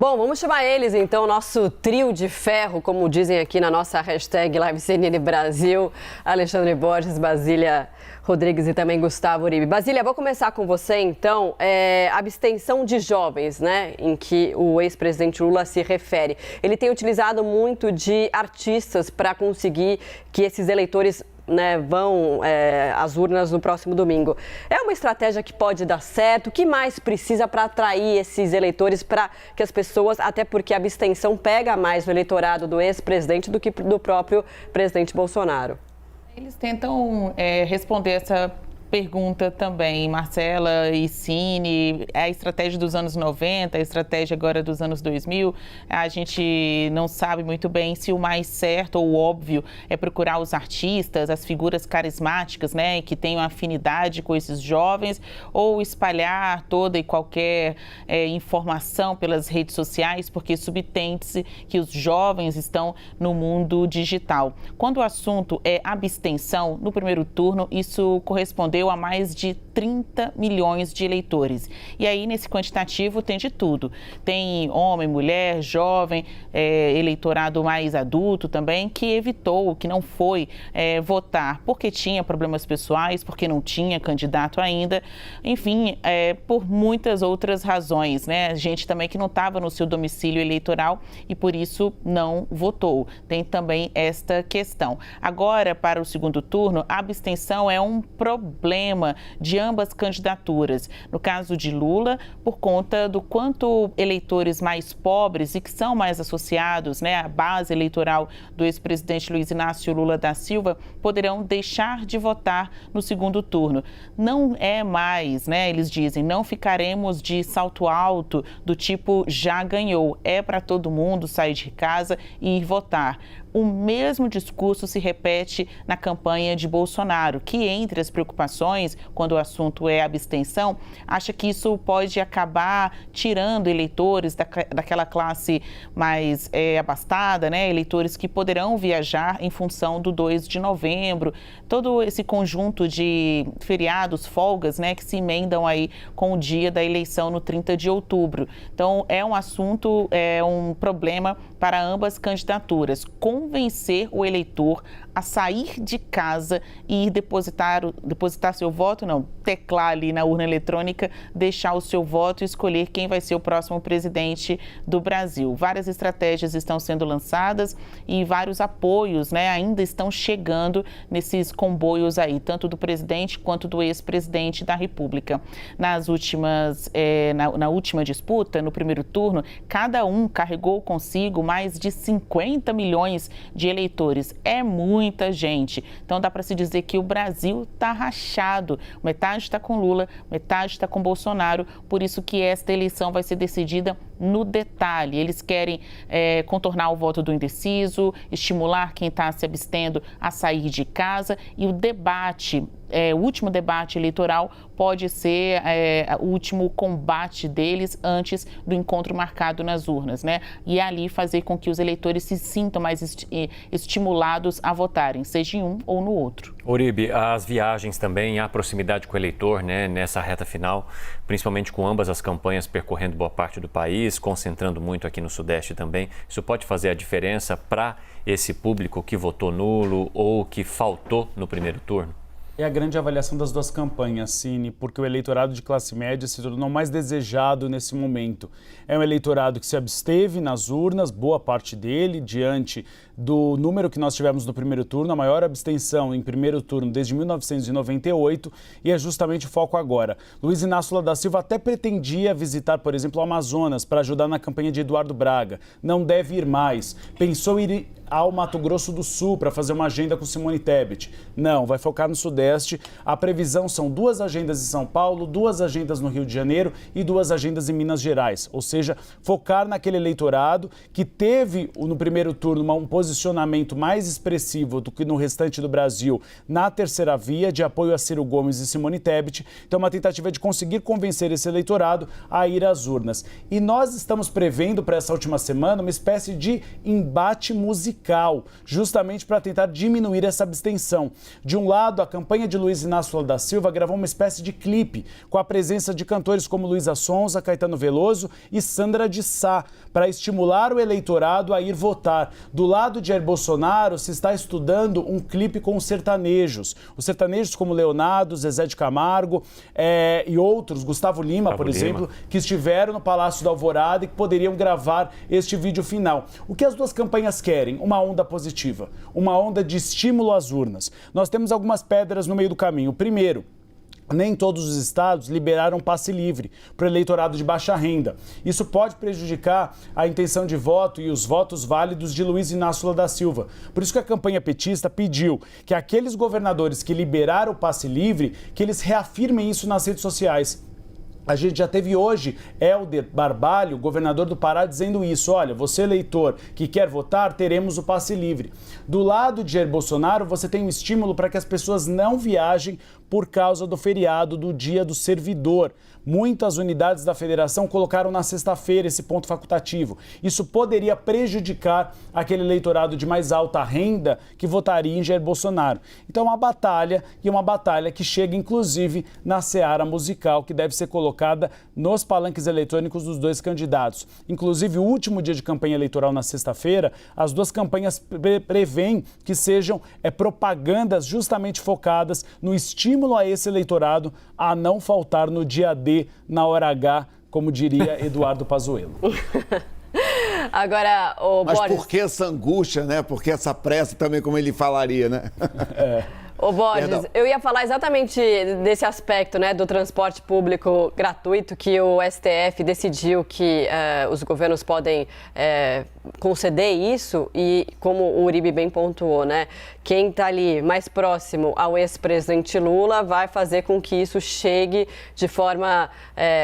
Bom, vamos chamar eles então, nosso trio de ferro, como dizem aqui na nossa hashtag LiveCNN Brasil, Alexandre Borges, Basília Rodrigues e também Gustavo Uribe. Basília, vou começar com você então, abstenção de jovens, né, em que o ex-presidente Lula se refere. Ele tem utilizado muito de artistas para conseguir que esses eleitores vão às urnas no próximo domingo. É uma estratégia que pode dar certo? O que mais precisa para atrair esses eleitores, para que as pessoas, até porque a abstenção pega mais no eleitorado do ex-presidente do que do próprio presidente Bolsonaro? Eles tentam responder essa pergunta também, Marcela e Cine, a estratégia dos anos 90, a estratégia agora dos anos 2000, a gente não sabe muito bem se o mais certo ou óbvio é procurar os artistas, as figuras carismáticas, né, que tenham afinidade com esses jovens, ou espalhar toda e qualquer informação pelas redes sociais, porque subtende-se que os jovens estão no mundo digital. Quando o assunto é abstenção, no primeiro turno, isso correspondeu a mais de 30 milhões de eleitores. E aí, nesse quantitativo, tem de tudo. Tem homem, mulher, jovem, eleitorado mais adulto também, que evitou, que não foi votar porque tinha problemas pessoais, porque não tinha candidato ainda, enfim, por muitas outras razões, né? Gente também que não estava no seu domicílio eleitoral e por isso não votou. Tem também esta questão. Agora, para o segundo turno, a abstenção é um problema de ambas candidaturas. No caso de Lula, por conta do quanto eleitores mais pobres e que são mais associados, né, à base eleitoral do ex-presidente Luiz Inácio Lula da Silva, poderão deixar de votar no segundo turno. Não é mais, né, eles dizem, não ficaremos de salto alto do tipo já ganhou. É para todo mundo sair de casa e ir votar. O mesmo discurso se repete na campanha de Bolsonaro, que entre as preocupações, quando o assunto é abstenção, acha que isso pode acabar tirando eleitores daquela classe mais abastada, né? Eleitores que poderão viajar em função do 2 de novembro, todo esse conjunto de feriados, folgas, né, que se emendam aí com o dia da eleição no 30 de outubro. Então, é um assunto, um problema para ambas candidaturas. Convencer o eleitor a sair de casa e ir depositar seu voto, não, teclar ali na urna eletrônica, deixar o seu voto e escolher quem vai ser o próximo presidente do Brasil. Várias estratégias estão sendo lançadas e vários apoios, né, ainda estão chegando nesses comboios aí, tanto do presidente quanto do ex-presidente da República. Na última disputa, no primeiro turno, cada um carregou consigo mais de 50 milhões de eleitores. É muita gente. Então dá para se dizer que o Brasil está rachado. Metade está com Lula, metade está com Bolsonaro. Por isso que esta eleição vai ser decidida no detalhe. Eles querem contornar o voto do indeciso, estimular quem está se abstendo a sair de casa, e o debate, o último debate eleitoral pode ser o último combate deles antes do encontro marcado nas urnas, né? E ali fazer com que os eleitores se sintam mais estimulados a votarem, seja em um ou no outro. Uribe, as viagens também, a proximidade com o eleitor, né, nessa reta final, principalmente com ambas as campanhas percorrendo boa parte do país, concentrando muito aqui no Sudeste também, isso pode fazer a diferença para esse público que votou nulo ou que faltou no primeiro turno? É a grande avaliação das duas campanhas, Cine, porque o eleitorado de classe média se tornou mais desejado nesse momento. É um eleitorado que se absteve nas urnas, boa parte dele, diante do número que nós tivemos no primeiro turno, a maior abstenção em primeiro turno desde 1998, e é justamente o foco agora. Luiz Inácio Lula da Silva até pretendia visitar, por exemplo, o Amazonas para ajudar na campanha de Eduardo Braga. Não deve ir mais. Pensou em ir ao Mato Grosso do Sul para fazer uma agenda com Simone Tebet. Não, vai focar no Sudeste. A previsão são 2 agendas em São Paulo, 2 agendas no Rio de Janeiro e 2 agendas em Minas Gerais. Ou seja, focar naquele eleitorado que teve no primeiro turno um posicionamento mais expressivo do que no restante do Brasil na terceira via de apoio a Ciro Gomes e Simone Tebet. Então, uma tentativa de conseguir convencer esse eleitorado a ir às urnas. E nós estamos prevendo para essa última semana uma espécie de embate musical musical, justamente para tentar diminuir essa abstenção. De um lado, a campanha de Luiz Inácio Lula da Silva gravou uma espécie de clipe com a presença de cantores como Luísa Sonza, Caetano Veloso e Sandra de Sá, para estimular o eleitorado a ir votar. Do lado de Jair Bolsonaro, se está estudando um clipe com os sertanejos como Leonardo, Zezé de Camargo e outros, Gustavo Lima, por exemplo, que estiveram no Palácio da Alvorada e que poderiam gravar este vídeo final. O que as duas campanhas querem? Uma onda positiva, uma onda de estímulo às urnas. Nós temos algumas pedras no meio do caminho. Primeiro, nem todos os estados liberaram passe livre para o eleitorado de baixa renda. Isso pode prejudicar a intenção de voto e os votos válidos de Luiz Inácio Lula da Silva. Por isso que a campanha petista pediu que aqueles governadores que liberaram o passe livre, que eles reafirmem isso nas redes sociais. A gente já teve hoje Helder Barbalho, governador do Pará, dizendo isso. Olha, você eleitor que quer votar, teremos o passe livre. Do lado de Jair Bolsonaro, você tem um estímulo para que as pessoas não viajem por causa do feriado do Dia do Servidor. Muitas unidades da federação colocaram na sexta-feira esse ponto facultativo. Isso poderia prejudicar aquele eleitorado de mais alta renda que votaria em Jair Bolsonaro. Então, uma batalha que chega, inclusive, na seara musical, que deve ser colocada nos palanques eletrônicos dos dois candidatos. Inclusive, o último dia de campanha eleitoral na sexta-feira, as duas campanhas prevêem que sejam propagandas justamente focadas no estímulo a esse eleitorado a não faltar no dia D, na hora H, como diria Eduardo Pazuello. Agora, Mas Borges... por que essa angústia, né? Por que essa pressa também, como ele falaria, né? Ô Borges, Perdão. eu ia falar exatamente desse aspecto, né, do transporte público gratuito, que o STF decidiu que os governos podem conceder isso e, como o Uribe bem pontuou, né, quem está ali mais próximo ao ex-presidente Lula vai fazer com que isso chegue de forma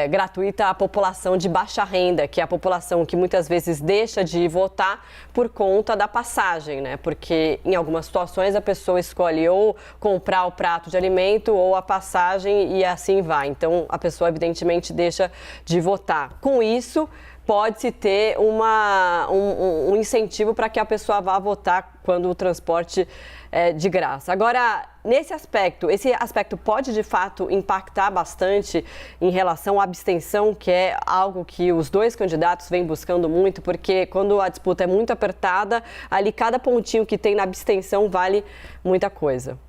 gratuita à população de baixa renda, que é a população que muitas vezes deixa de votar por conta da passagem, né, porque em algumas situações a pessoa escolhe ou comprar o prato de alimento ou a passagem e assim vai. Então, a pessoa, evidentemente, deixa de votar. Com isso, pode-se ter um incentivo para que a pessoa vá votar quando o transporte é de graça. Agora, esse aspecto pode, de fato, impactar bastante em relação à abstenção, que é algo que os dois candidatos vêm buscando muito, porque quando a disputa é muito apertada, ali cada pontinho que tem na abstenção vale muita coisa.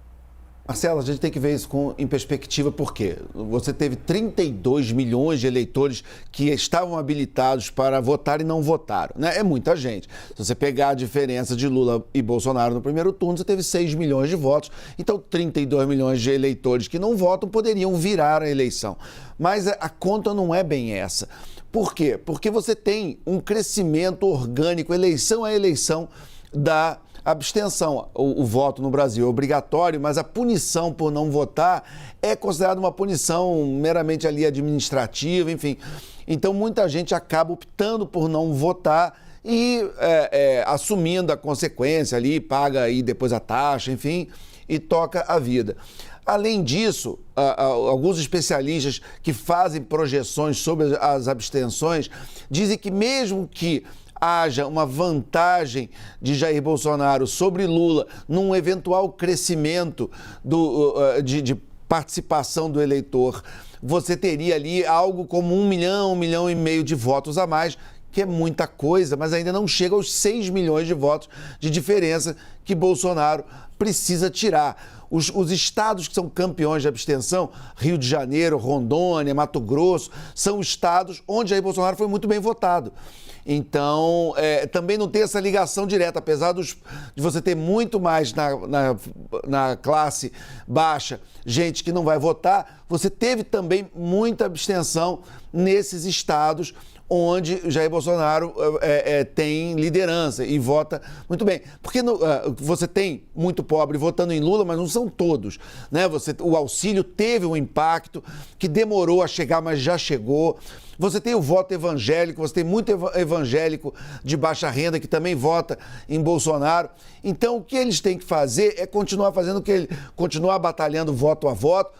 Marcelo, a gente tem que ver isso em perspectiva, porque você teve 32 milhões de eleitores que estavam habilitados para votar e não votaram, né? É muita gente. Se você pegar a diferença de Lula e Bolsonaro no primeiro turno, você teve 6 milhões de votos. Então, 32 milhões de eleitores que não votam poderiam virar a eleição. Mas a conta não é bem essa. Por quê? Porque você tem um crescimento orgânico, eleição a eleição da abstenção. O voto no Brasil é obrigatório, mas a punição por não votar é considerada uma punição meramente ali administrativa, enfim. Então, muita gente acaba optando por não votar e assumindo a consequência ali, paga aí depois a taxa, enfim, e toca a vida. Além disso, alguns especialistas que fazem projeções sobre as abstenções dizem que mesmo que haja uma vantagem de Jair Bolsonaro sobre Lula num eventual crescimento de participação do eleitor, você teria ali algo como 1 milhão e meio de votos a mais, que é muita coisa, mas ainda não chega aos 6 milhões de votos de diferença que Bolsonaro precisa tirar. Os estados que são campeões de abstenção, Rio de Janeiro, Rondônia, Mato Grosso, são estados onde Jair Bolsonaro foi muito bem votado. Então, também não tem essa ligação direta, apesar de você ter muito mais na classe baixa gente que não vai votar, você teve também muita abstenção nesses estados onde Jair Bolsonaro tem liderança e vota muito bem. Porque você tem muito pobre votando em Lula, mas não são todos, né? O auxílio teve um impacto que demorou a chegar, mas já chegou. Você tem o voto evangélico, você tem muito evangélico de baixa renda que também vota em Bolsonaro. Então, o que eles têm que fazer é continuar fazendo continuar batalhando voto a voto.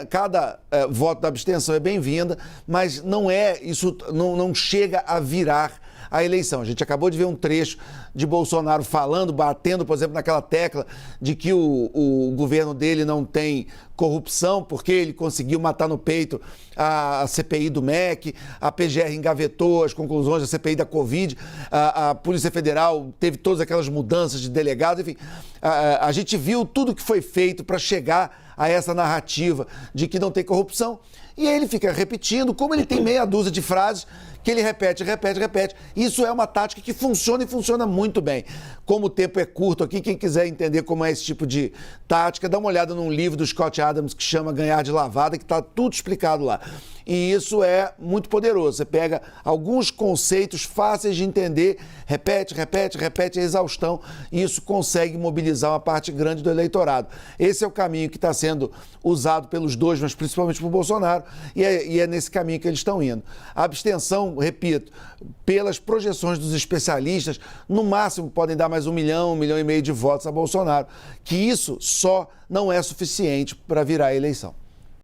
Cada voto da abstenção é bem-vinda, mas não chega a virar a eleição. A gente acabou de ver um trecho de Bolsonaro falando, batendo, por exemplo, naquela tecla de que o governo dele não tem corrupção, porque ele conseguiu matar no peito a CPI do MEC, a PGR engavetou as conclusões da CPI da Covid, a Polícia Federal teve todas aquelas mudanças de delegados, enfim, a gente viu tudo que foi feito para chegar a essa narrativa de que não tem corrupção, e aí ele fica repetindo, como ele tem meia dúzia de frases que ele repete. Isso é uma tática que funciona e funciona muito bem. Como o tempo é curto aqui, quem quiser entender como é esse tipo de tática, dá uma olhada num livro do Scott Adams que chama Ganhar de Lavada, que está tudo explicado lá. E isso é muito poderoso. Você pega alguns conceitos fáceis de entender, repete a exaustão, e isso consegue mobilizar uma parte grande do eleitorado. Esse é o caminho que está sendo usado pelos dois, mas principalmente por Bolsonaro, e é nesse caminho que eles estão indo. A abstenção, repito, pelas projeções dos especialistas, no máximo podem dar mais 1 milhão, 1,5 milhão de votos a Bolsonaro, que isso só não é suficiente para virar a eleição.